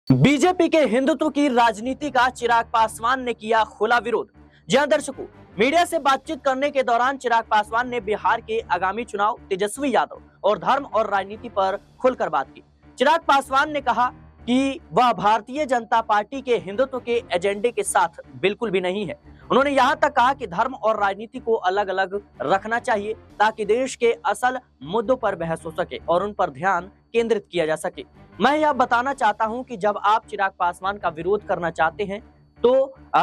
BJP के हिंदुत्व की राजनीति का चिराग पासवान ने किया खुला विरोध। जी हां दर्शकों, मीडिया से बातचीत करने के दौरान चिराग पासवान ने बिहार के आगामी चुनाव, तेजस्वी यादव और धर्म और राजनीति पर खुलकर बात की। चिराग पासवान ने कहा कि वह भारतीय जनता पार्टी के हिंदुत्व के एजेंडे के साथ बिल्कुल भी नहीं है। उन्होंने यहां तक कहा कि धर्म और राजनीति को अलग अलग रखना चाहिए ताकि देश के असल मुद्दों पर बहस हो सके और उन पर ध्यान केंद्रित किया जा सके। मैं यह बताना चाहता हूं कि जब आप चिराग पासवान का विरोध करना चाहते हैं तो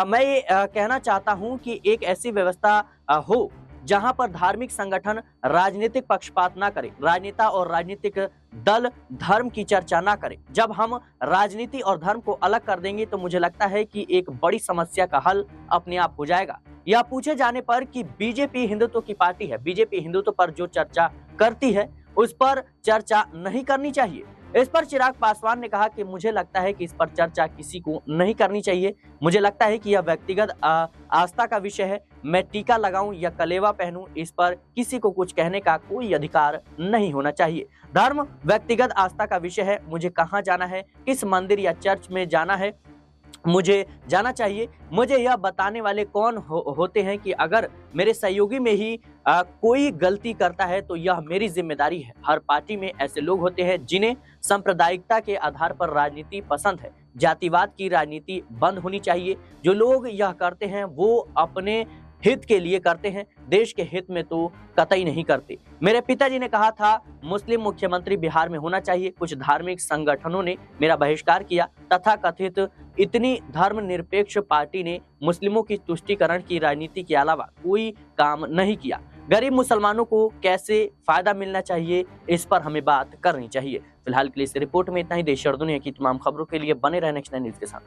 मैं ये कहना चाहता हूं कि एक ऐसी व्यवस्था हो जहां पर धार्मिक संगठन राजनीतिक पक्षपात ना करे, राजनेता और राजनीतिक दल धर्म की चर्चा ना करे। जब हम राजनीति और धर्म को अलग कर देंगे तो मुझे लगता है कि एक बड़ी समस्या का हल अपने आप हो जाएगा। यह पूछे जाने पर कि बीजेपी हिंदुत्व की पार्टी है, बीजेपी हिंदुत्व पर जो चर्चा करती है उस पर चर्चा नहीं करनी चाहिए। इस पर चिराग पासवान ने कहा कि मुझे लगता है कि इस पर चर्चा किसी को नहीं करनी चाहिए। मुझे लगता है कि यह व्यक्तिगत आस्था का विषय है। मैं टीका लगाऊं या कलेवा पहनूं, इस पर किसी को कुछ कहने का कोई अधिकार नहीं होना चाहिए। धर्म व्यक्तिगत आस्था का विषय है। मुझे कहां जाना है, किस मंदिर या चर्च में जाना है, मुझे जाना चाहिए। मुझे यह बताने वाले कौन होते हैं कि अगर मेरे सहयोगी में ही कोई गलती करता है तो यह मेरी जिम्मेदारी है। हर पार्टी में ऐसे लोग होते हैं जिन्हें सांप्रदायिकता के आधार पर राजनीति पसंद है। जातिवाद की राजनीति बंद होनी चाहिए। जो लोग यह करते हैं वो अपने हित के लिए करते हैं, देश के हित में तो कतई नहीं करते। मेरे पिताजी ने कहा था मुस्लिम मुख्यमंत्री बिहार में होना चाहिए। कुछ धार्मिक संगठनों ने मेरा बहिष्कार किया। तथा कथित इतनी धर्मनिरपेक्ष पार्टी ने मुस्लिमों की तुष्टीकरण की राजनीति के अलावा कोई काम नहीं किया। गरीब मुसलमानों को कैसे फायदा मिलना चाहिए, इस पर हमें बात करनी चाहिए। फिलहाल के लिए इस रिपोर्ट में इतना ही। देश और दुनिया की तमाम खबरों के लिए बने रहने नेक्स्ट 9 न्यूज के साथ।